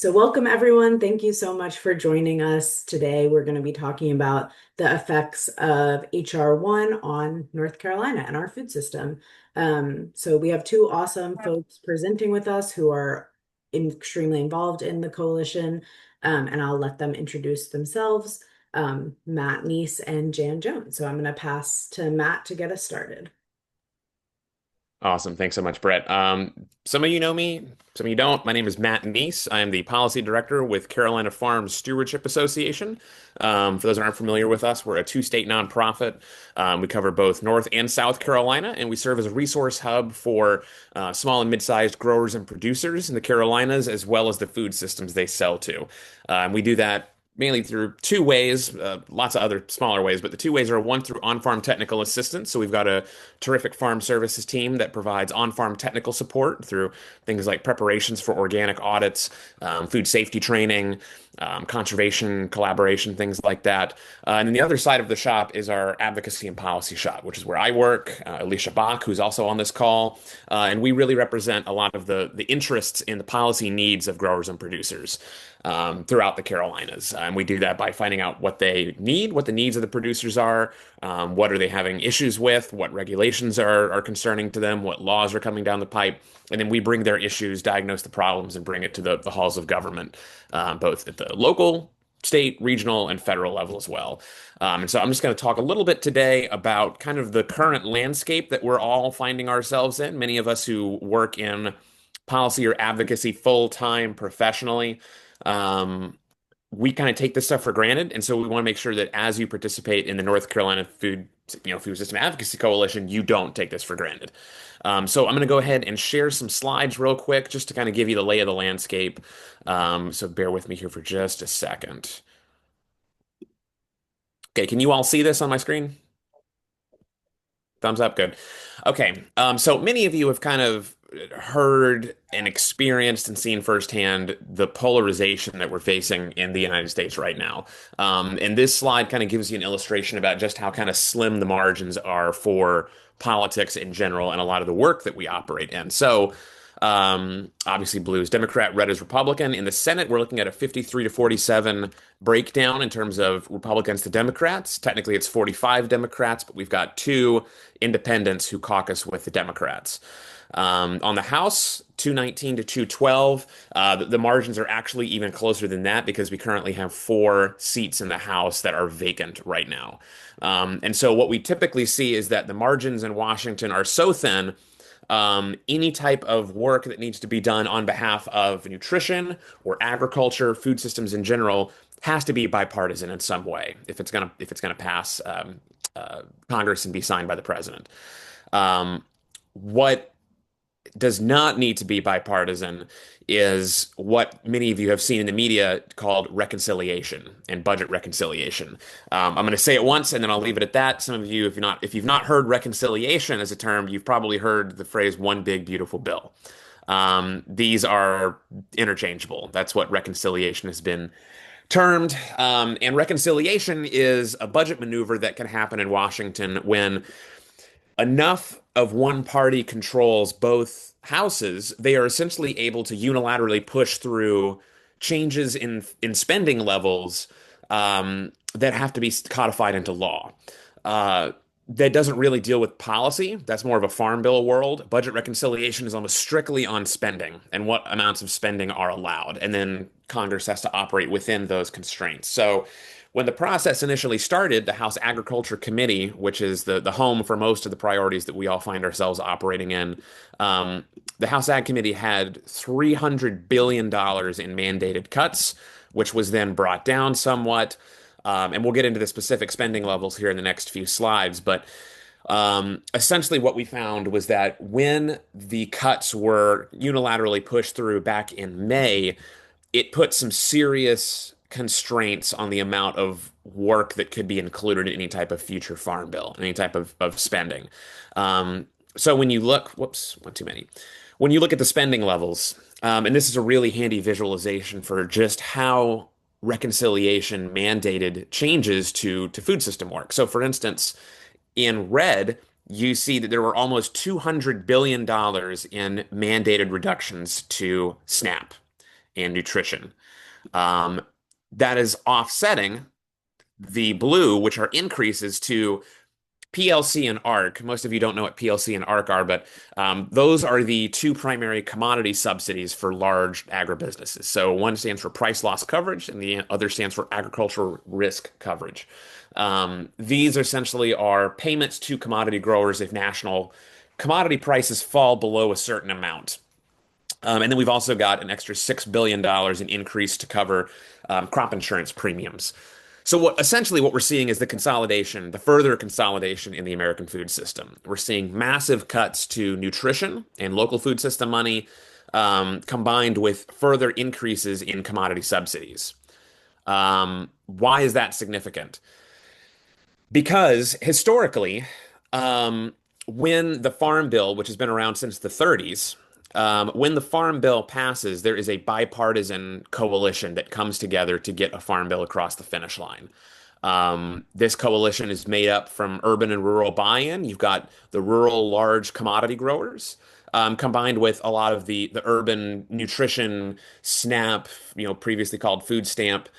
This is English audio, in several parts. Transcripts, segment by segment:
So, welcome everyone. Thank you so much for joining us today. We're going to be talking about the effects of HR 1 on North Carolina and our food system. So, we have two awesome folks presenting with us who are extremely involved in the coalition, and I'll let them introduce themselves, Matt Kneece and Jan Jones. So, I'm going to pass to Matt to get us started. Awesome. Thanks so much, Brett. Some of you know me, some of you don't. My name is Matt Kneece. I am the policy director with Carolina Farms Stewardship Association. For those who aren't familiar with us, we're a two-state nonprofit. We cover both North and South Carolina, and we serve as a resource hub for small and mid-sized growers and producers in the Carolinas, as well as the food systems they sell to. We do that mainly through two ways, lots of other smaller ways, but the two ways are one through on-farm technical assistance. So we've got a terrific farm services team that provides on-farm technical support through things like preparations for organic audits, food safety training, conservation collaboration, things like that. And then the other side of the shop is our advocacy and policy shop, which is where I work. Alicia Bach, who's also on this call, and we really represent a lot of the interests in the policy needs of growers and producers throughout the Carolinas. And we do that by finding out what they need, what the needs of the producers are, what are they having issues with, what regulations are concerning to them, what laws are coming down the pipe. And then we bring their issues, diagnose the problems, and bring it to the halls of government, both at the local, state, regional, and federal level as well. And so I'm just going to talk a little bit today about kind of the current landscape that we're all finding ourselves in. Many of us who work in policy or advocacy full time professionally. Um, we kind of take this stuff for granted, and so we want to make sure that as you participate in the North Carolina Food System Advocacy Coalition, you don't take this for granted. So I'm going to go ahead and share some slides real quick just to kind of give you the lay of the landscape. So bear with me here for just a second. Okay, can you all see this on my screen? Thumbs up, good. Okay, so many of you have kind of heard and experienced and seen firsthand the polarization that we're facing in the United States right now. And this slide kind of gives you an illustration about just how kind of slim the margins are for politics in general and a lot of the work that we operate in. So, obviously, blue is Democrat, red is Republican. In the Senate, we're looking at a 53 to 47 breakdown in terms of Republicans to Democrats. Technically, it's 45 Democrats, but we've got two independents who caucus with the Democrats. On the House, 219 to 212. The margins are actually even closer than that because we currently have four seats in the House that are vacant right now. And so what we typically see is that the margins in Washington are so thin. Any type of work that needs to be done on behalf of nutrition or agriculture, food systems in general, has to be bipartisan in some way if it's gonna pass Congress and be signed by the president. What does not need to be bipartisan is what many of you have seen in the media called reconciliation and budget reconciliation. I'm going to say it once and then I'll leave it at that. Some of you, if you've not heard reconciliation as a term, you've probably heard the phrase "one big beautiful bill." These are interchangeable. That's what reconciliation has been termed. And reconciliation is a budget maneuver that can happen in Washington when enough of one party controls both houses, they are essentially able to unilaterally push through changes in spending levels that have to be codified into law. That doesn't really deal with policy. That's more of a farm bill world. Budget reconciliation is almost strictly on spending and what amounts of spending are allowed. And then Congress has to operate within those constraints. So when the process initially started, the House Agriculture Committee, which is the home for most of the priorities that we all find ourselves operating in, the House Ag Committee had $300 billion in mandated cuts, which was then brought down somewhat. And we'll get into the specific spending levels here in the next few slides. But essentially, what we found was that when the cuts were unilaterally pushed through back in May, it put some serious constraints on the amount of work that could be included in any type of future farm bill, any type of spending. So when you look, whoops, one too many. When you look at the spending levels, and this is a really handy visualization for just how reconciliation mandated changes to food system work. So, for instance, in red, you see that there were almost $200 billion in mandated reductions to SNAP. and nutrition. Um, that is offsetting the blue, which are increases to PLC and ARC. Most of you don't know what PLC and ARC are, but those are the two primary commodity subsidies for large agribusinesses. So one stands for price loss coverage, and the other stands for agricultural risk coverage. These essentially are payments to commodity growers if national commodity prices fall below a certain amount. And then we've also got an extra $6 billion in increase to cover crop insurance premiums. So essentially what we're seeing is the consolidation, the further consolidation in the American food system. We're seeing massive cuts to nutrition and local food system money, combined with further increases in commodity subsidies. Why is that significant? Because historically, um, when the Farm Bill, which has been around since the 30s, when the Farm Bill passes, there is a bipartisan coalition that comes together to get a Farm Bill across the finish line. This coalition is made up from urban and rural buy-in. You've got the rural large commodity growers, combined with a lot of the urban nutrition, SNAP, previously called food stamp.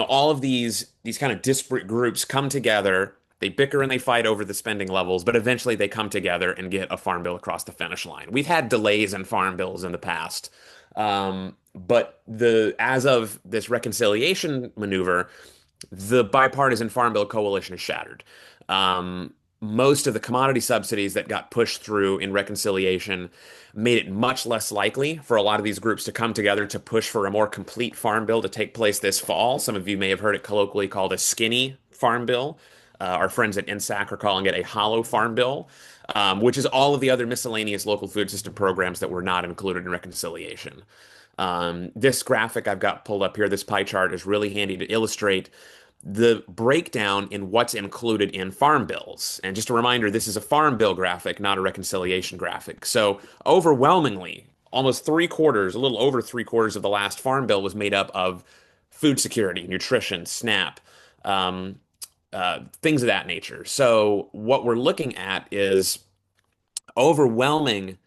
All of these kind of disparate groups come together. They bicker and they fight over the spending levels, but eventually they come together and get a farm bill across the finish line. We've had delays in farm bills in the past, but the as of this reconciliation maneuver, the bipartisan farm bill coalition is shattered. Most of the commodity subsidies that got pushed through in reconciliation made it much less likely for a lot of these groups to come together to push for a more complete farm bill to take place this fall. Some of you may have heard it colloquially called a skinny farm bill. Our friends at NSAC are calling it a hollow farm bill, which is all of the other miscellaneous local food system programs that were not included in reconciliation. This graphic I've got pulled up here, this pie chart, is really handy to illustrate the breakdown in what's included in farm bills. And just a reminder, this is a farm bill graphic, not a reconciliation graphic. So overwhelmingly, almost three quarters, a little over three quarters of the last farm bill was made up of food security, nutrition, SNAP, things of that nature. So what we're looking at is overwhelming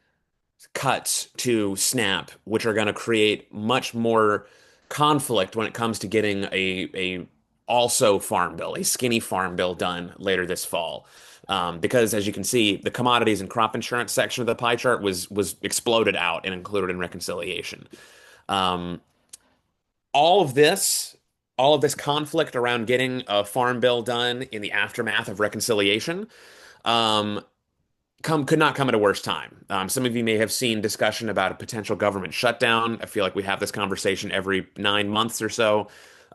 cuts to SNAP, which are going to create much more conflict when it comes to getting a also farm bill, a skinny farm bill done later this fall. Because as you can see, the commodities and crop insurance section of the pie chart was exploded out and included in reconciliation. Um, all of this, all of this conflict around getting a farm bill done in the aftermath of reconciliation, um, could not come at a worse time. Some of you may have seen discussion about a potential government shutdown. I feel like we have this conversation every 9 months or so.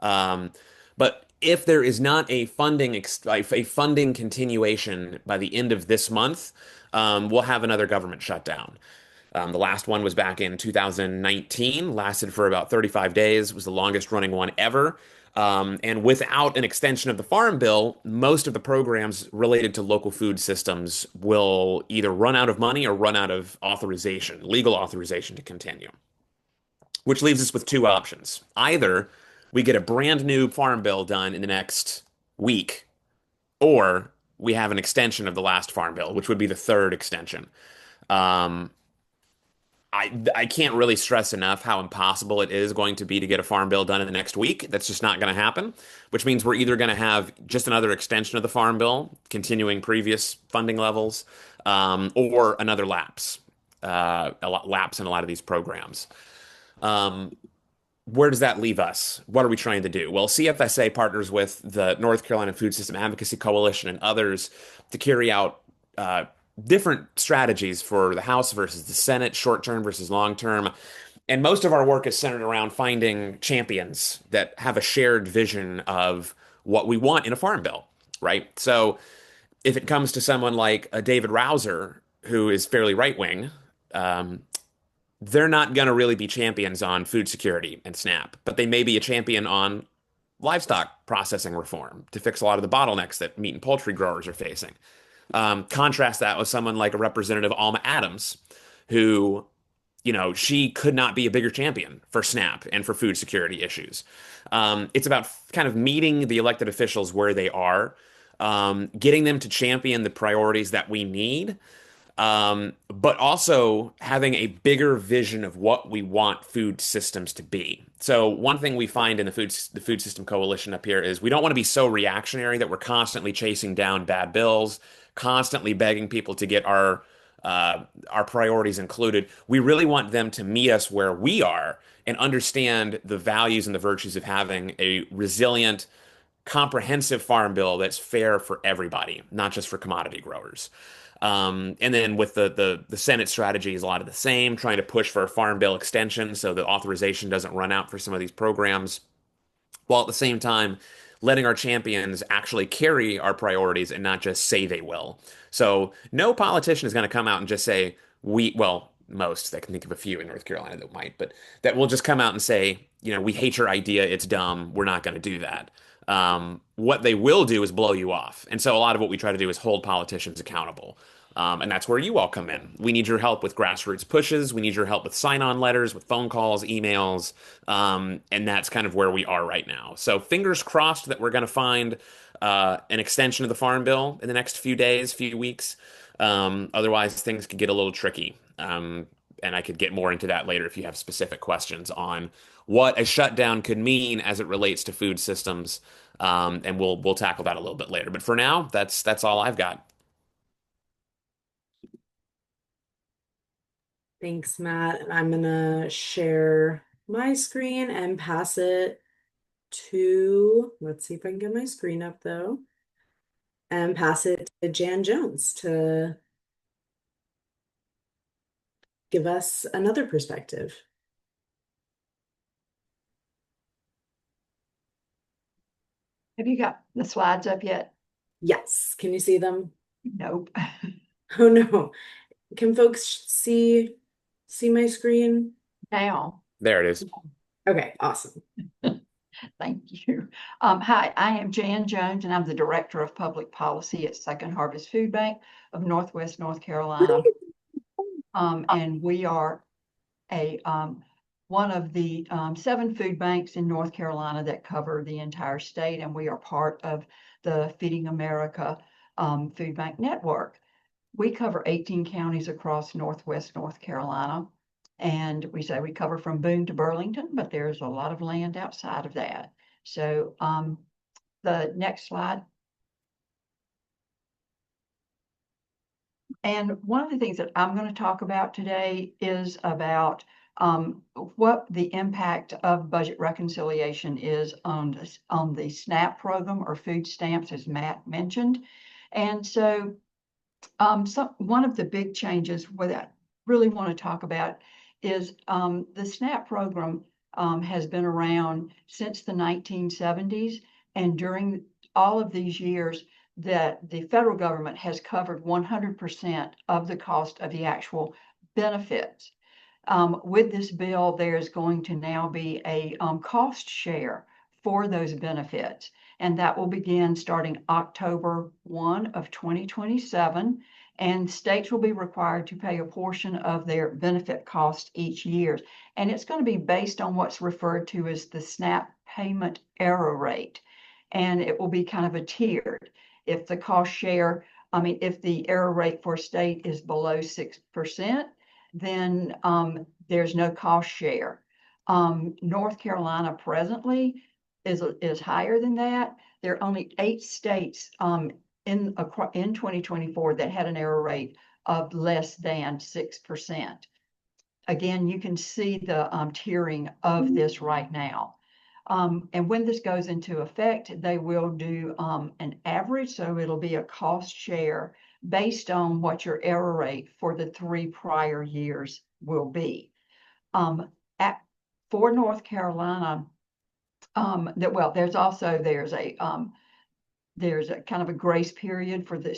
Um, but if there is not a funding continuation by the end of this month, we'll have another government shutdown. The last one was back in 2019, lasted for about 35 days, was the longest running one ever. And without an extension of the Farm Bill, most of the programs related to local food systems will either run out of money or run out of authorization, legal authorization to continue. Which leaves us with two options. Either we get a brand new Farm Bill done in the next week, or we have an extension of the last Farm Bill, which would be the third extension. Um, I can't really stress enough how impossible it is going to be to get a farm bill done in the next week. That's just not going to happen, which means we're either going to have just another extension of the farm bill, continuing previous funding levels, or another lapse, lapse in a lot of these programs. Um, where does that leave us? What are we trying to do? Well, CFSA partners with the North Carolina Food System Advocacy Coalition and others to carry out different strategies for the House versus the Senate, short term versus long term. And most of our work is centered around finding champions that have a shared vision of what we want in a farm bill, right? So if it comes to someone like a David Rouser, who is fairly right wing, they're not going to really be champions on food security and SNAP, but they may be a champion on livestock processing reform to fix a lot of the bottlenecks that meat and poultry growers are facing. Contrast that with someone like a Representative Alma Adams, who, she could not be a bigger champion for SNAP and for food security issues. It's about kind of meeting the elected officials where they are, getting them to champion the priorities that we need, but also having a bigger vision of what we want food systems to be. So one thing we find in the Food System Coalition up here is we don't want to be so reactionary that we're constantly chasing down bad bills, constantly begging people to get our priorities included. We really want them to meet us where we are and understand the values and the virtues of having a resilient, comprehensive farm bill that's fair for everybody, not just for commodity growers. And then with the Senate strategy is a lot of the same, trying to push for a farm bill extension so the authorization doesn't run out for some of these programs, while at the same time letting our champions actually carry our priorities and not just say they will. So no politician is going to come out and just say well, most, I can think of a few in North Carolina that might, but that will just come out and say, we hate your idea, it's dumb, we're not going to do that. What they will do is blow you off. And so a lot of what we try to do is hold politicians accountable. And that's where you all come in. We need your help with grassroots pushes. We need your help with sign-on letters, with phone calls, emails. And that's kind of where we are right now. So fingers crossed that we're going to find an extension of the Farm Bill in the next few days, few weeks. Otherwise, things could get a little tricky. And I could get more into that later if you have specific questions on what a shutdown could mean as it relates to food systems. And we'll tackle that a little bit later. But for now, that's all I've got. Thanks, Matt. And I'm gonna share my screen and pass it to, let's see if I can get my screen up though, and pass it to Jan Jones to give us another perspective. Have you got the slides up yet? Yes, can you see them? Nope. Oh no. Can folks see my screen? Now, There it is. Okay, awesome. thank you. Hi, I am Jan Jones, and I'm the Director of Public Policy at Second Harvest Food Bank of Northwest North Carolina. And we are one of the 7 food banks in North Carolina that cover the entire state, and we are part of the Feeding America Food Bank Network. We cover 18 counties across Northwest North Carolina, and we say we cover from Boone to Burlington, but there's a lot of land outside of that. So the next slide. And one of the things that I'm going to talk about today is about what the impact of budget reconciliation is on the SNAP program, or food stamps, as Matt mentioned. And so one of the big changes that I really want to talk about is the SNAP program has been around since the 1970s, and during all of these years that the federal government has covered 100% of the cost of the actual benefits. With this bill, there's going to now be a cost share for those benefits, and that will begin starting October 1 of 2027. And states will be required to pay a portion of their benefit cost each year. And it's going to be based on what's referred to as the SNAP payment error rate. And it will be kind of a tiered. If the cost share, if the error rate for a state is below 6%, then there's no cost share. North Carolina presently is higher than that. There are only 8 states in 2024 that had an error rate of less than 6%. Again, you can see the tiering of this right now. And when this goes into effect, they will do an average, so it'll be a cost share based on what your error rate for the 3 prior years will be. For North Carolina, there's a kind of a grace period for the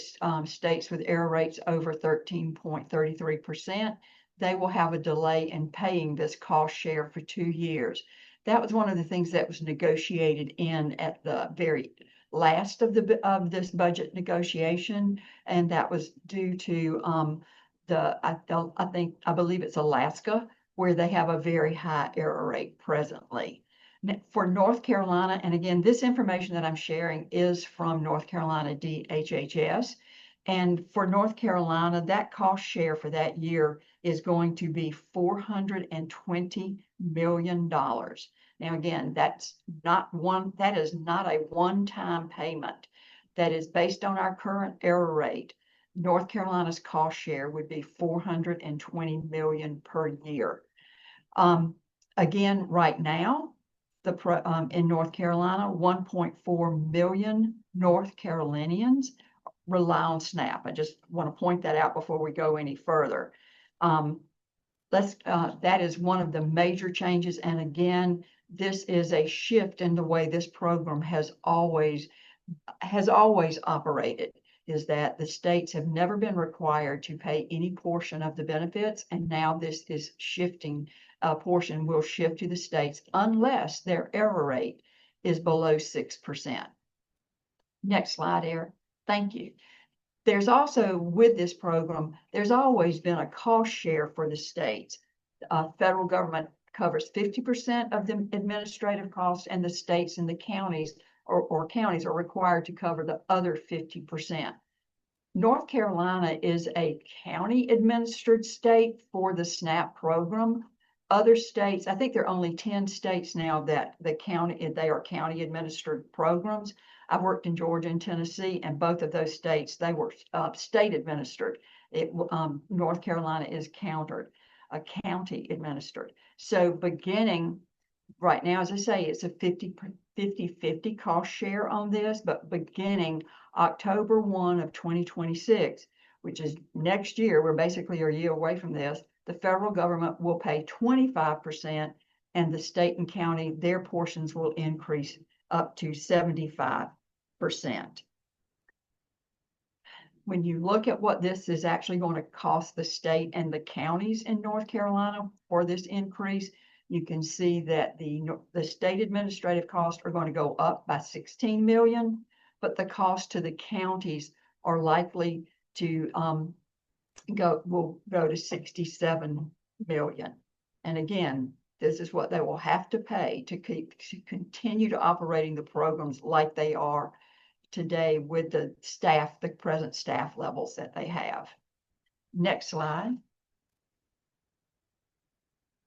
states with error rates over 13.33%. They will have a delay in paying this cost share for 2 years. That was one of the things that was negotiated in at the very last of this budget negotiation, and that was due to I believe it's Alaska, where they have a very high error rate presently. For North Carolina, and again, this information that I'm sharing is from North Carolina DHHS. And for North Carolina, that cost share for that year is going to be $420 million. Now, again, that is not a one-time payment. That is based on our current error rate. North Carolina's cost share would be $420 million per year. Again, right now, in North Carolina, 1.4 million North Carolinians rely on SNAP. I just want to point that out before we go any further. That is one of the major changes. And again, this is a shift in the way this program has always operated, is that the states have never been required to pay any portion of the benefits. And now this is shifting, a portion will shift to the states unless their error rate is below 6%. Next slide, Eric. Thank you. There's also, with this program, there's always been a cost share for the states. Federal government covers 50% of the administrative costs, and the states and the counties or counties are required to cover the other 50%. North Carolina is a county administered state for the SNAP program. Other states, I think there are only 10 states now that they are county administered programs. I've worked in Georgia and Tennessee, and both of those states, they were state administered. North Carolina is county administered. So beginning right now, as I say, it's a 50-50 cost share on this, but beginning October 1 of 2026, which is next year, we're basically a year away from this, the federal government will pay 25%, and the state and county, their portions will increase up to 75%. When you look at what this is actually going to cost the state and the counties in North Carolina for this increase, you can see that the state administrative costs are going to go up by 16 million, but the cost to the counties are likely to will go to 67 million. And again, this is what they will have to pay to continue to operating the programs like they are today with the present staff levels that they have. Next slide.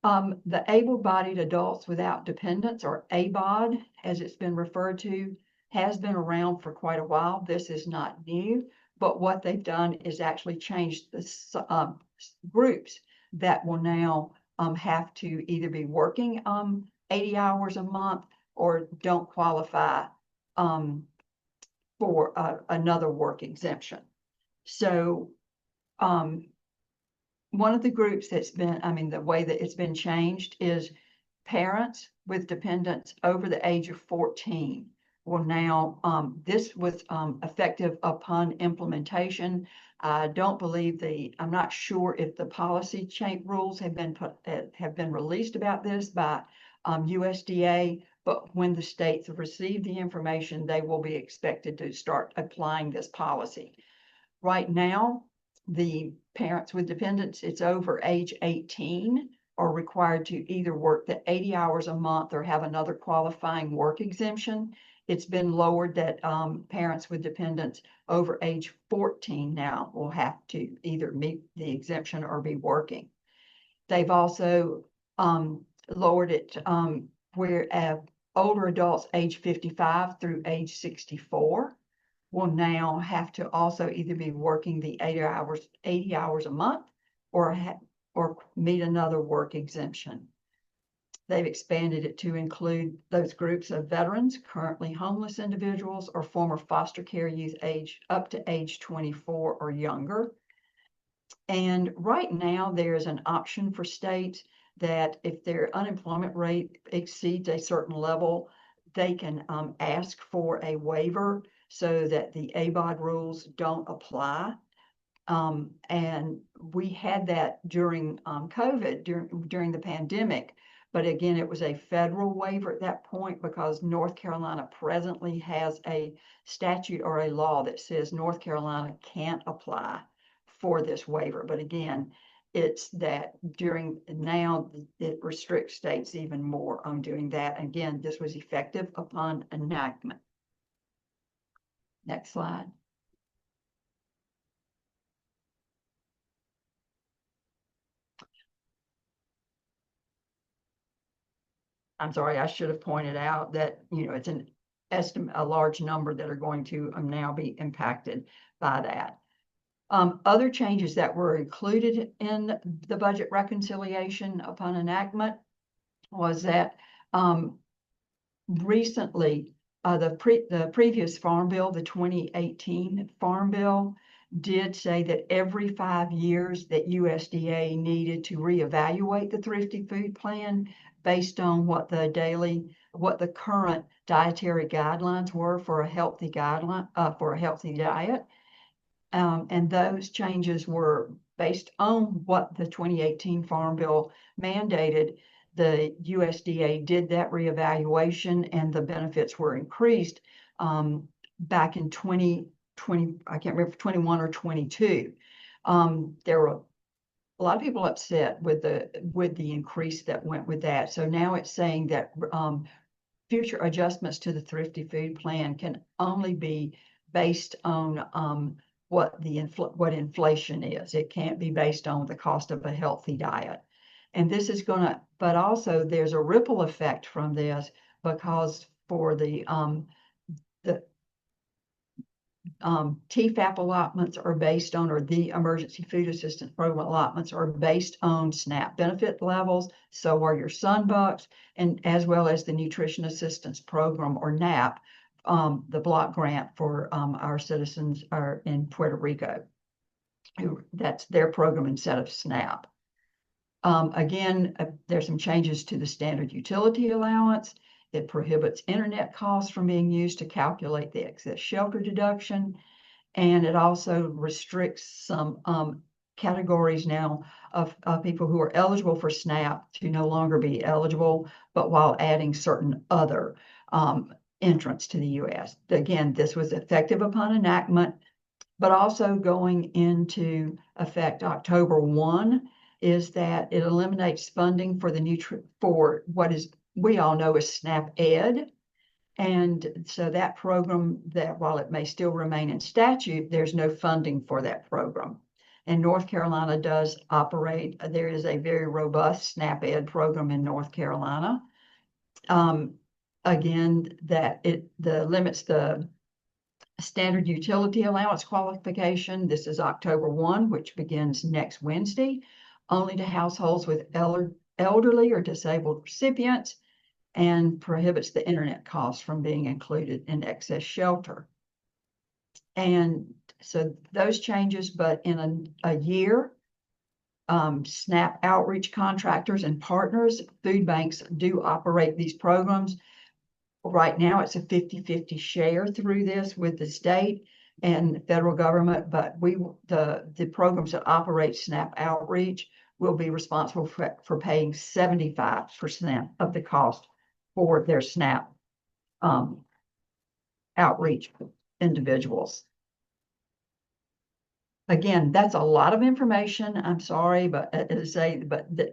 The able-bodied adults without dependents, or ABOD, as it's been referred to, has been around for quite a while. This is not new, but what they've done is actually changed the groups that will now have to either be working 80 hours a month or don't qualify for another work exemption. So one of the groups that's been, the way that it's been changed is parents with dependents over the age of 14 will now, this was effective upon implementation. I don't believe I'm not sure if the policy change rules have been released about this by USDA, but when the states receive the information, they will be expected to start applying this policy. Right now, the parents with dependents, it's over age 18, are required to either work the 80 hours a month or have another qualifying work exemption. It's been lowered that parents with dependents over age 14 now will have to either meet the exemption or be working. They've also lowered it where older adults age 55 through age 64 will now have to also either be working the 80 hours a month or meet another work exemption. They've expanded it to include those groups of veterans, currently homeless individuals, or former foster care youth up to age 24 or younger. And right now, there's an option for states that if their unemployment rate exceeds a certain level, they can ask for a waiver so that the ABOD rules don't apply. And we had that during COVID, during the pandemic. But again, it was a federal waiver at that point because North Carolina presently has a statute or a law that says North Carolina can't apply for this waiver. But again, it's that now it restricts states even more on doing that. Again, this was effective upon enactment. Next slide. I'm sorry, I should have pointed out that, it's an estimate, a large number that are going to now be impacted by that. Other changes that were included in the budget reconciliation upon enactment was that recently, the previous Farm Bill, the 2018 Farm Bill, did say that every 5 years that USDA needed to reevaluate the Thrifty Food Plan based on what the current dietary guidelines were for a healthy diet. And those changes were based on what the 2018 Farm Bill mandated. The USDA did that reevaluation and the benefits were increased back in 2020, I can't remember, 21 or 22. There were a lot of people upset with the increase that went with that. So now it's saying that future adjustments to the Thrifty Food Plan can only be based on what inflation is. It can't be based on the cost of a healthy diet. And this is but also there's a ripple effect from this, because for the TFAP allotments are based on, or the Emergency Food Assistance Program allotments are based on SNAP benefit levels. So are your Sunbucks, and as well as the Nutrition Assistance Program, or NAP, the block grant for our citizens are in Puerto Rico. That's their program instead of SNAP. Again, there's some changes to the standard utility allowance. It prohibits internet costs from being used to calculate the excess shelter deduction. And it also restricts some categories now of people who are eligible for SNAP to no longer be eligible, but while adding certain other entrants to the U.S. Again, this was effective upon enactment, but also going into effect October 1 is that it eliminates funding for for what is we all know as SNAP Ed. And so that program, that while it may still remain in statute, there's no funding for that program. And North Carolina does operate, there is a very robust SNAP Ed program in North Carolina. Again, that limits the standard utility allowance qualification. This is October 1, which begins next Wednesday, only to households with elderly or disabled recipients, and prohibits the internet costs from being included in excess shelter. And so those changes, but in a year, SNAP outreach contractors and partners, food banks do operate these programs. Right now, it's a 50-50 share through this with the state and the federal government, but the programs that operate SNAP outreach will be responsible for paying 75% of the cost for their SNAP outreach individuals. Again, that's a lot of information. I'm sorry, but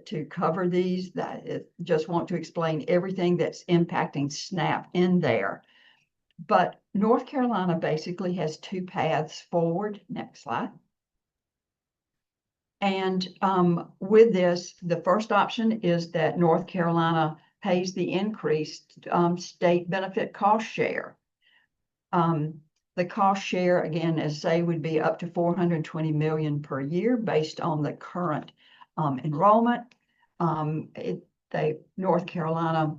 to cover these, just want to explain everything that's impacting SNAP in there. But North Carolina basically has two paths forward. Next slide. And with this, the first option is that North Carolina pays the increased state benefit cost share. The cost share, again, as say, would be up to $420 million per year based on the current enrollment. North Carolina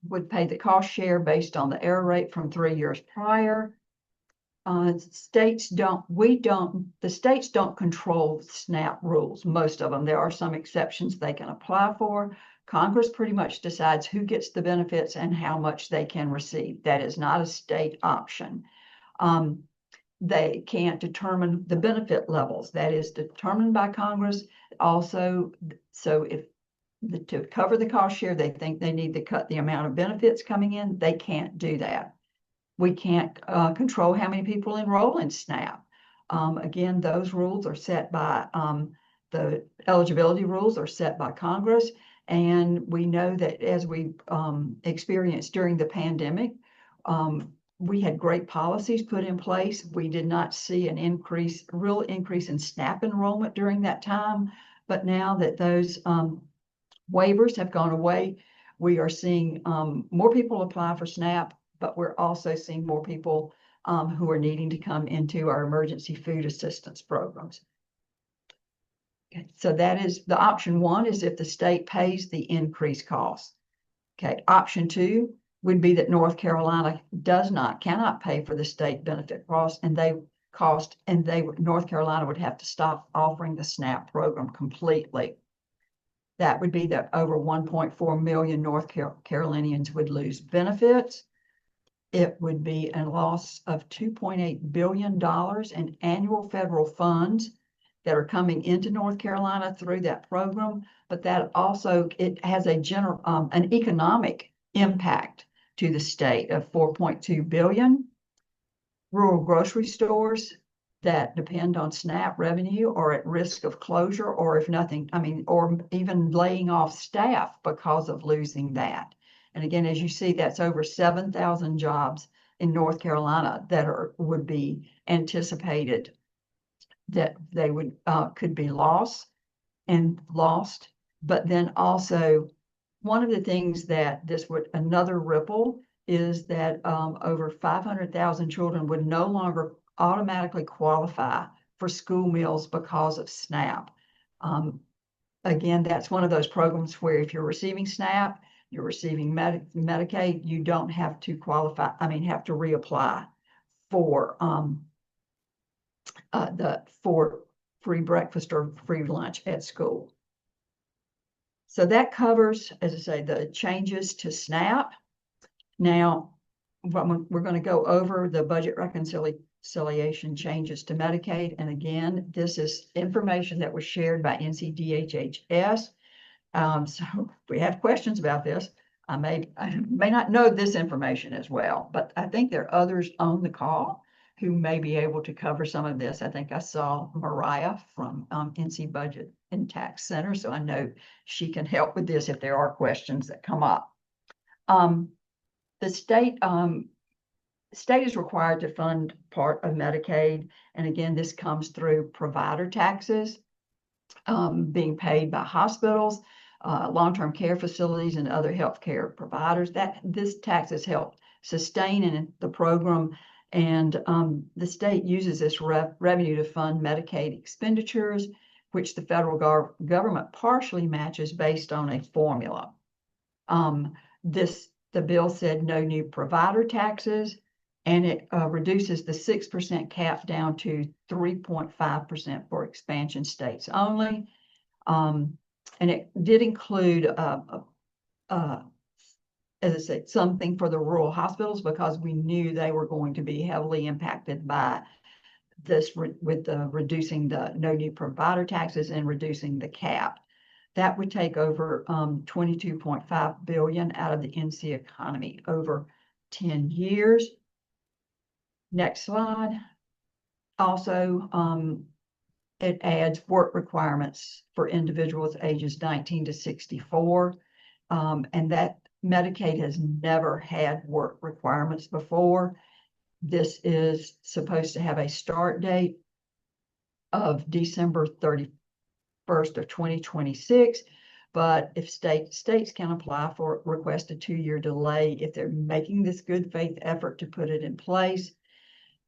would pay the cost share based on the error rate from 3 years prior. The states don't control SNAP rules, most of them. There are some exceptions they can apply for. Congress pretty much decides who gets the benefits and how much they can receive. That is not a state option. They can't determine the benefit levels. That is determined by Congress. Also, so if to cover the cost share, they think they need to cut the amount of benefits coming in, they can't do that. We can't control how many people enroll in SNAP. Again, those rules are set by, the eligibility rules are set by Congress. And we know that as we experienced during the pandemic, we had great policies put in place. We did not see an real increase in SNAP enrollment during that time. But now that those waivers have gone away, we are seeing more people apply for SNAP, but we're also seeing more people who are needing to come into our emergency food assistance programs. Okay, so that is the option one, is if the state pays the increased cost. Okay, option two would be that North Carolina cannot pay for the state benefit cost, and North Carolina would have to stop offering the SNAP program completely. That would be that over 1.4 million North Carolinians would lose benefits. It would be a loss of $2.8 billion in annual federal funds that are coming into North Carolina through that program, but that also, it has an economic impact to the state of 4.2 billion. Rural grocery stores that depend on SNAP revenue are at risk of closure, or if nothing, or even laying off staff because of losing that. And again, as you see, that's over 7,000 jobs in North Carolina that would be anticipated that they could be lost. But then also, one of the things that another ripple is that over 500,000 children would no longer automatically qualify for school meals because of SNAP. Again, that's one of those programs where if you're receiving SNAP, you're receiving Medicaid, you don't have to have to reapply for for free breakfast or free lunch at school. So that covers, as I say, the changes to SNAP. Now, we're going to go over the budget reconciliation changes to Medicaid. And again, this is information that was shared by NCDHHS. So if we have questions about this, I may not know this information as well, but I think there are others on the call who may be able to cover some of this. I think I saw Mariah from NC Budget and Tax Center, so I know she can help with this if there are questions that come up. The state is required to fund part of Medicaid, and again, this comes through provider taxes being paid by hospitals, long-term care facilities, and other healthcare providers. This taxes help sustain the program, and the state uses this revenue to fund Medicaid expenditures, which the federal government partially matches based on a formula. The bill said no new provider taxes, and it reduces the 6% cap down to 3.5% for expansion states only. And it did include, as I said, something for the rural hospitals, because we knew they were going to be heavily impacted by this with reducing the no new provider taxes and reducing the cap. That would take over $22.5 billion out of the NC economy over 10 years. Next slide. Also, it adds work requirements for individuals ages 19 to 64. And that Medicaid has never had work requirements before. This is supposed to have a start date of December 31st of 2026. But if states can apply for request a 2-year delay if they're making this good faith effort to put it in place.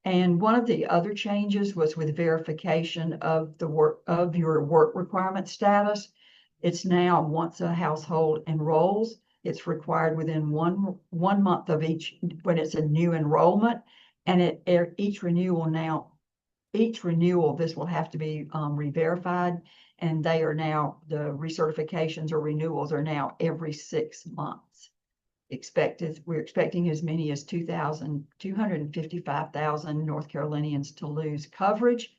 And one of the other changes was with verification of your work requirement status. It's now, once a household enrolls, it's required within one month of when it's a new enrollment, and each renewal, this will have to be re-verified, and they are now, the recertifications or renewals are now every 6 months. We're expecting as many as 255,000 North Carolinians to lose coverage.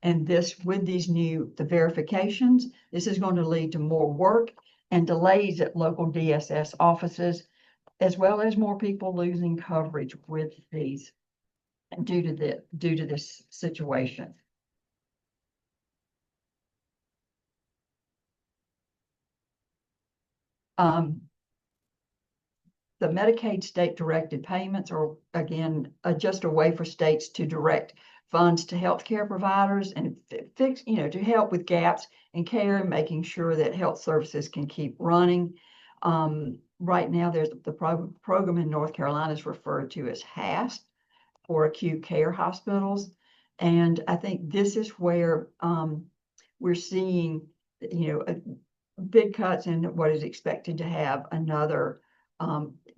And the verifications, this is going to lead to more work and delays at local DSS offices, as well as more people losing coverage with these due to this situation. The Medicaid state-directed payments are, again, just a way for states to direct funds to healthcare providers and to help with gaps in care and making sure that health services can keep running. right now there's the program in North Carolina is referred to as HASP, for acute care hospitals. And I think this is where we're seeing, big cuts in what is expected to have another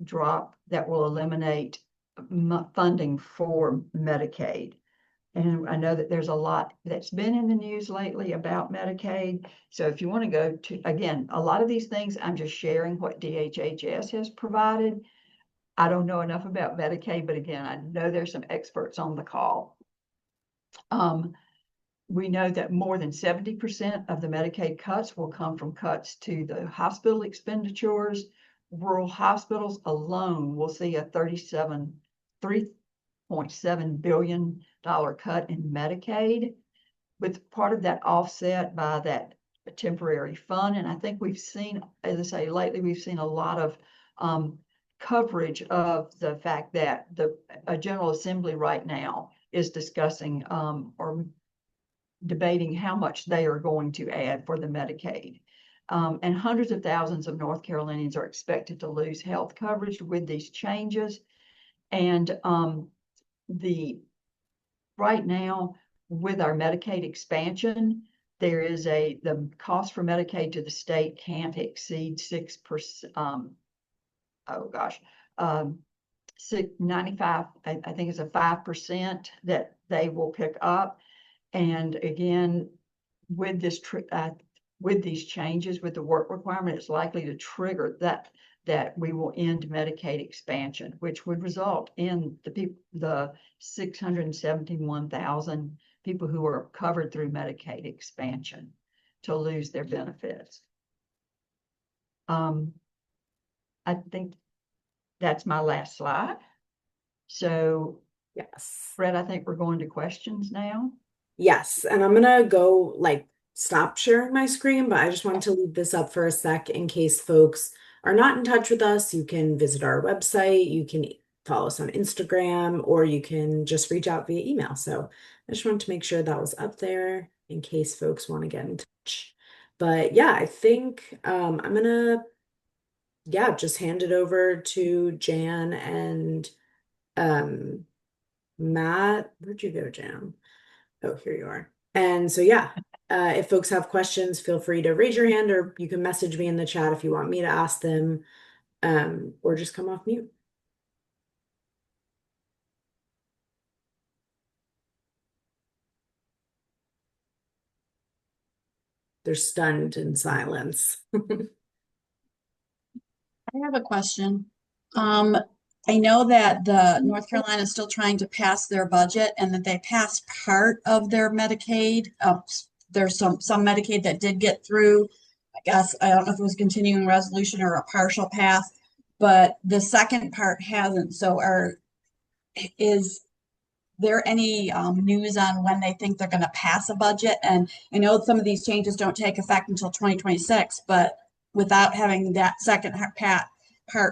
drop that will eliminate funding for Medicaid. And I know that there's a lot that's been in the news lately about Medicaid. So if you want to go to, again, a lot of these things, I'm just sharing what DHHS has provided. I don't know enough about Medicaid, but again, I know there's some experts on the call. We know that more than 70% of the Medicaid cuts will come from cuts to the hospital expenditures. Rural hospitals alone will see a $3.7 billion cut in Medicaid, with part of that offset by that temporary fund. And I think we've seen, as I say, lately, we've seen a lot of coverage of the fact that the General Assembly right now is discussing or debating how much they are going to add for the Medicaid. And hundreds of thousands of North Carolinians are expected to lose health coverage with these changes. And right now, with our Medicaid expansion, there is the cost for Medicaid to the state can't exceed 6%. Oh gosh, 95, I think it's a 5% that they will pick up. And again, with this with these changes with the work requirement, it's likely to trigger that we will end Medicaid expansion, which would result in the 671,000 people who are covered through Medicaid expansion to lose their benefits. I think that's my last slide. So, Yes. Fred, I think we're going to questions now. Yes, and I'm gonna go stop sharing my screen, but I just wanted to leave this up for a sec in case folks are not in touch with us. You can visit our website, you can follow us on Instagram, or you can just reach out via email. So I just wanted to make sure that was up there in case folks want to get in touch. But yeah, I think I'm gonna just hand it over to Jan and Matt. Where'd you go, Jan? Oh, here you are. And so, yeah, if folks have questions, feel free to raise your hand, or you can message me in the chat if you want me to ask them, or just come off mute. They're stunned in silence. I have a question. I know that the North Carolina is still trying to pass their budget and that they passed part of their Medicaid. There's some Medicaid that did get through. I guess I don't know if it was continuing resolution or a partial pass, but the second part hasn't. So is there any news on when they think they're going to pass a budget? And I know some of these changes don't take effect until 2026, but without having that second part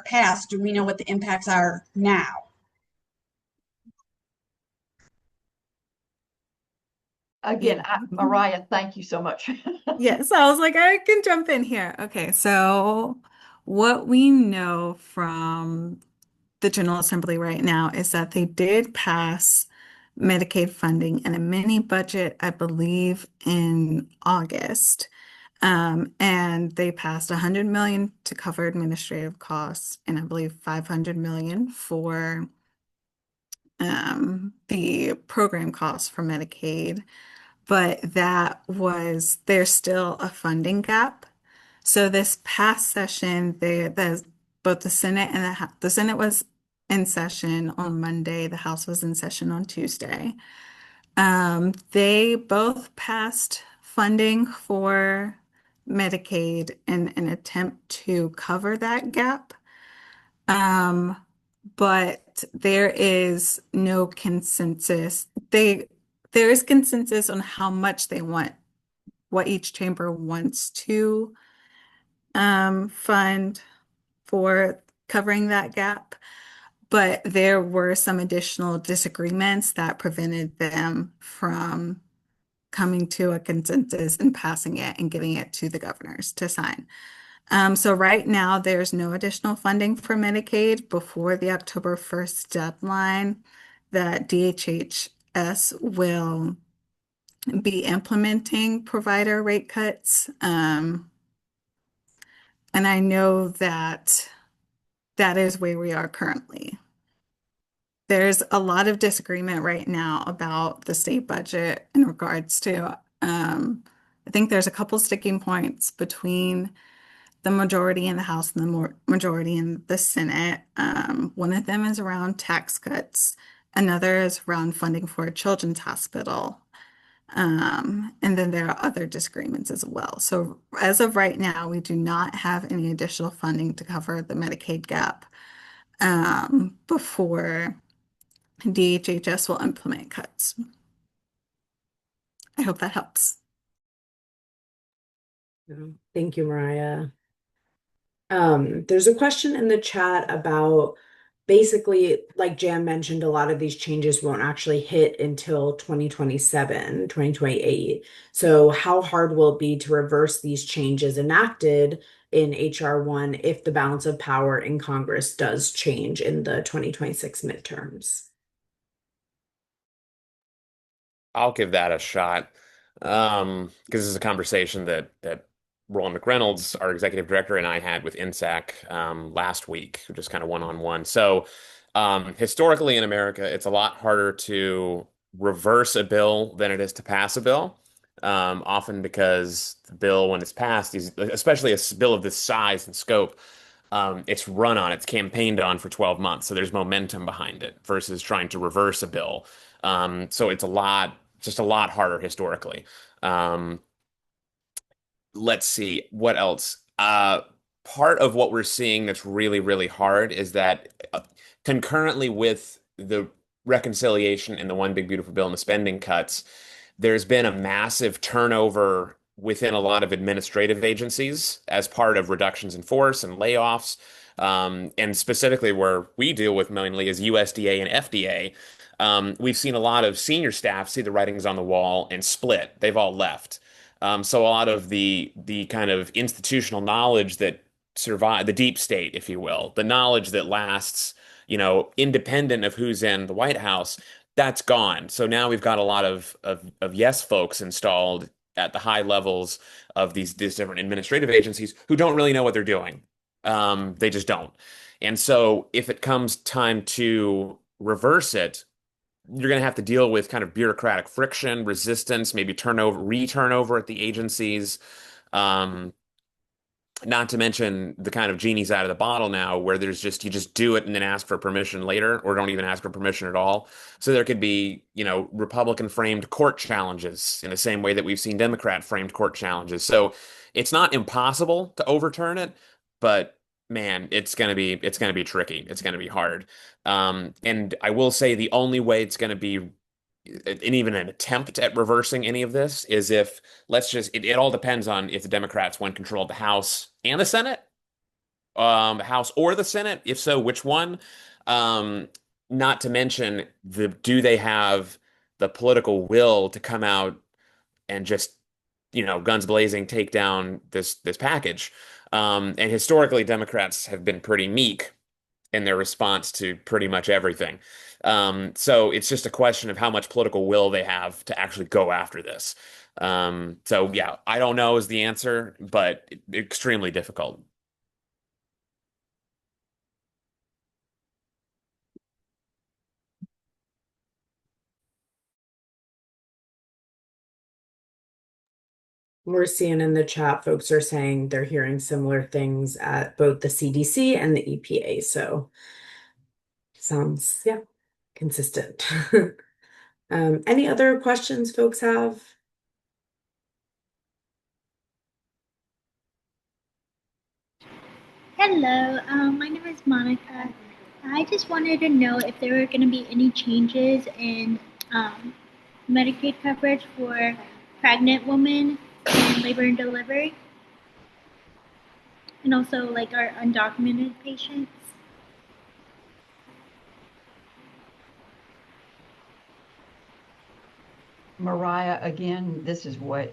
passed, do we know what the impacts are now? Again, Mariah, thank you so much. Yeah, so I was like, I can jump in here. Okay, so what we know from the General Assembly right now is that they did pass Medicaid funding and a mini budget, I believe, in August. And they passed 100 million to cover administrative costs, and I believe 500 million for the program costs for Medicaid. But there's still a funding gap. So this past session, both the Senate and the Senate was in session on Monday. The House was in session on Tuesday. They both passed funding for Medicaid in an attempt to cover that gap. But there is no consensus. There is consensus on how much they want, what each chamber wants to fund for covering that gap. But there were some additional disagreements that prevented them from coming to a consensus and passing it and giving it to the governors to sign. So right now, there's no additional funding for Medicaid before the October 1st deadline that DHHS will be implementing provider rate cuts. And I know that that is where we are currently. There's a lot of disagreement right now about the state budget in regards to, I think there's a couple sticking points between the majority in the House and the majority in the Senate. One of them is around tax cuts. Another is around funding for a children's hospital. And then there are other disagreements as well. So as of right now, we do not have any additional funding to cover the Medicaid gap before DHHS will implement cuts. I hope that helps. Thank you, Mariah. There's a question in the chat about basically, like Jan mentioned, a lot of these changes won't actually hit until 2027, 2028. So how hard will it be to reverse these changes enacted in HR 1 if the balance of power in Congress does change in the 2026 midterms? I'll give that a shot. Because this is a conversation that Roland McReynolds, our executive director, and I had with INSAC last week, just kind of one-on-one. So historically in America, it's a lot harder to reverse a bill than it is to pass a bill. Often because the bill, when it's passed, is especially a bill of this size and scope, it's run on, it's campaigned on for 12 months. So there's momentum behind it versus trying to reverse a bill. So it's just a lot harder historically. Um, let's see, what else? Part of what we're seeing that's really, really hard is that concurrently with the reconciliation and the One Big Beautiful Bill and the spending cuts, there's been a massive turnover within a lot of administrative agencies as part of reductions in force and layoffs. And specifically where we deal with mainly is USDA and FDA. We've seen a lot of senior staff see the writings on the wall and split. They've all left. So a lot of the kind of institutional knowledge that survive the deep state, if you will, the knowledge that lasts, independent of who's in the White House, that's gone. So now we've got a lot of yes folks installed at the high levels of these different administrative agencies who don't really know what they're doing. They just don't. And so if it comes time to reverse it, you're going to have to deal with kind of bureaucratic friction, resistance, maybe turnover at the agencies. Um, Not to mention the kind of genie's out of the bottle now, where you just do it and then ask for permission later, or don't even ask for permission at all. So there could be, Republican framed court challenges in the same way that we've seen Democrat framed court challenges. So it's not impossible to overturn it, but man, it's gonna be tricky. It's gonna be hard. And I will say the only way it's gonna be even an attempt at reversing any of this is if it all depends on if the Democrats win control of the House and the Senate, the House or the Senate. If so, which one? Um, Not to mention do they have the political will to come out and just, guns blazing, take down this package? And historically, Democrats have been pretty meek in their response to pretty much everything. So it's just a question of how much political will they have to actually go after this. So yeah, I don't know is the answer, but extremely difficult. We're seeing in the chat, folks are saying they're hearing similar things at both the CDC and the EPA. So sounds, yeah, consistent. Any other questions folks have? Hello, my name is Monica. I just wanted to know if there were going to be any changes in Medicaid coverage for pregnant women in labor and delivery, and also like our undocumented patients. Mariah, again, this is way.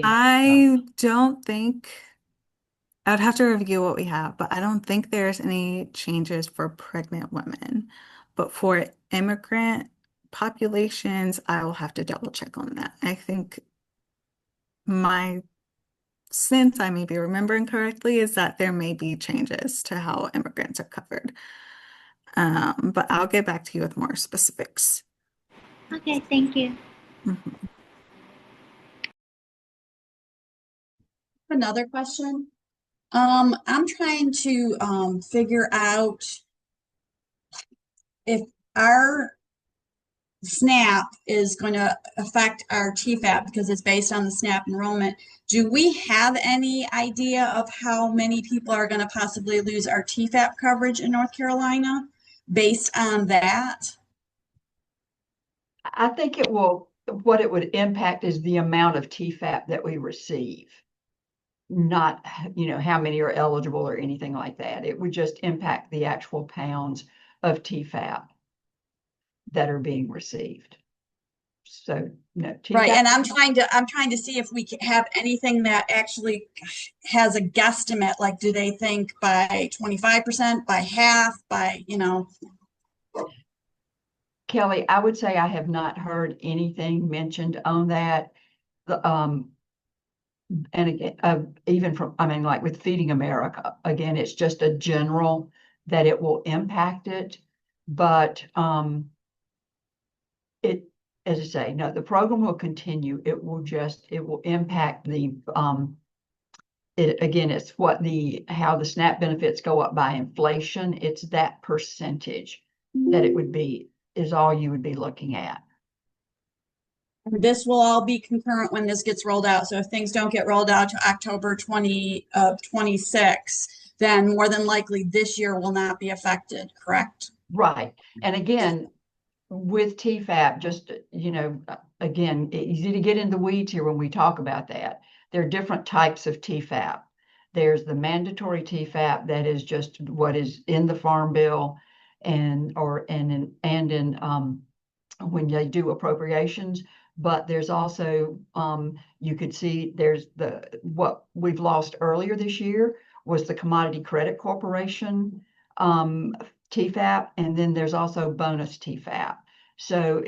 I don't think I'd have to review what we have, but I don't think there's any changes for pregnant women. But for immigrant populations, I will have to double check on that. I think my sense, I may be remembering correctly, is that there may be changes to how immigrants are covered. But I'll get back to you with more specifics. Okay, thank you. Mhm. Another question. I'm trying to figure out if our SNAP is going to affect our TFAP because it's based on the SNAP enrollment. Do we have any idea of how many people are going to possibly lose our TFAP coverage in North Carolina based on that? I think it will, what it would impact is the amount of TFAP that we receive. Not, how many are eligible or anything like that. It would just impact the actual pounds of TFAP that are being received. So, no, Right, TFAP. and I'm trying to see if we can have anything that actually has a guesstimate, like do they think by 25%, by half, by, Kelly, I would say I have not heard anything mentioned on that. And again, even from, like with Feeding America, again, it's just a general that it will impact it. But it, as I say, no, the program will continue. It will impact the again, it's how the SNAP benefits go up by inflation. It's that percentage that it would be, is all you would be looking at. this will all be concurrent when this gets rolled out. So if things don't get rolled out to October 2026, then more than likely this year will not be affected, correct? Right. And again, with TFAP, just, again, easy to get in the weeds here when we talk about that. There are different types of TFAP. There's the mandatory TFAP that is just what is in the Farm Bill and in when they do appropriations. But there's also you could see there's what we've lost earlier this year was the Commodity Credit Corporation TFAP, and then there's also bonus TFAP. So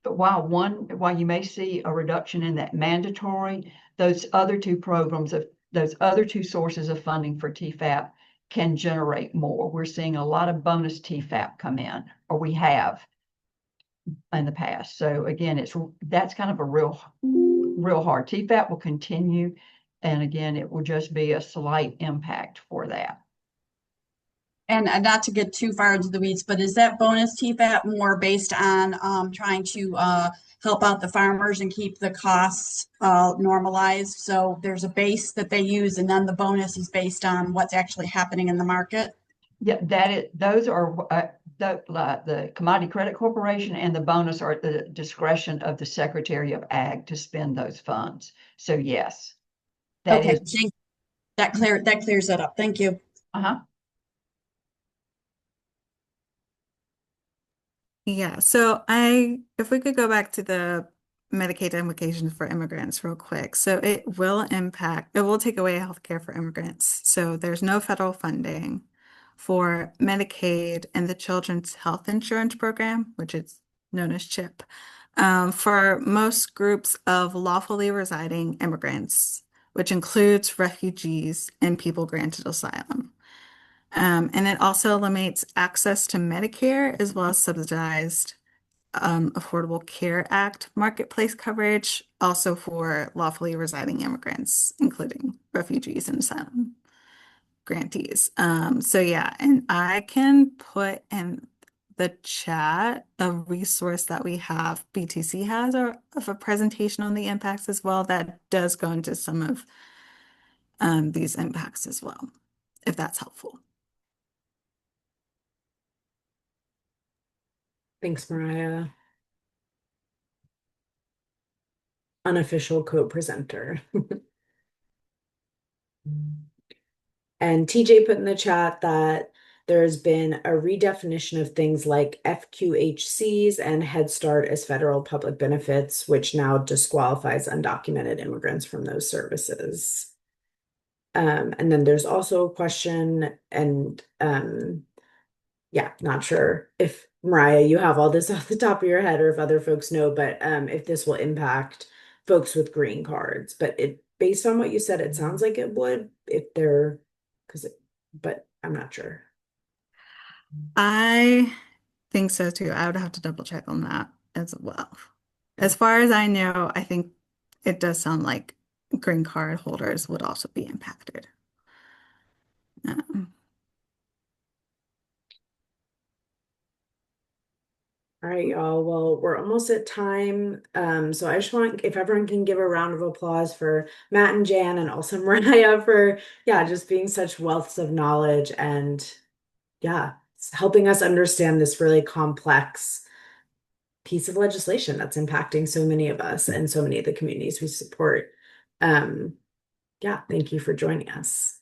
while you may see a reduction in that mandatory, those other two sources of funding for TFAP can generate more. We're seeing a lot of bonus TFAP come in, or we have in the past. So again, that's kind of a real hard. TFAP will continue, and again, it will just be a slight impact for that. And not to get too far into the weeds, but is that bonus TFAP more based on trying to help out the farmers and keep the costs normalized? So there's a base that they use, and then the bonus is based on what's actually happening in the market? Yeah, those are the Commodity Credit Corporation and the bonus are at the discretion of the Secretary of Ag to spend those funds. So yes, Okay, that clears that up. Thank you. Uh-huh. Yeah, so if we could go back to the Medicaid implications for immigrants real quick. So it will take away healthcare for immigrants. So there's no federal funding for Medicaid and the Children's Health Insurance Program, which is known as CHIP, for most groups of lawfully residing immigrants, which includes refugees and people granted asylum. And it also eliminates access to Medicare as well as subsidized Affordable Care Act marketplace coverage, also for lawfully residing immigrants, including refugees and asylum grantees. So yeah, and I can put in the chat a resource that we have, BTC has, or of a presentation on the impacts as well that does go into some of these impacts as well, if that's helpful. Thanks, Mariah. Unofficial co-presenter. And TJ put in the chat that there's been a redefinition of things like FQHCs and Head Start as federal public benefits, which now disqualifies undocumented immigrants from those services. And then there's also a question, and yeah, not sure if Mariah, you have all this off the top of your head or if other folks know, but if this will impact folks with green cards. But it based on what you said, it sounds like it would if they're but I'm not sure. I think so too. I would have to double check on that as well. As far as I know, I think it does sound like green card holders would also be impacted. Um, All right, y'all. Well, we're almost at time. So I just want if everyone can give a round of applause for Matt and Jan and also Mariah for yeah, just being such wealths of knowledge and yeah, helping us understand this really complex piece of legislation that's impacting so many of us and so many of the communities we support. Um, yeah, thank you for joining us.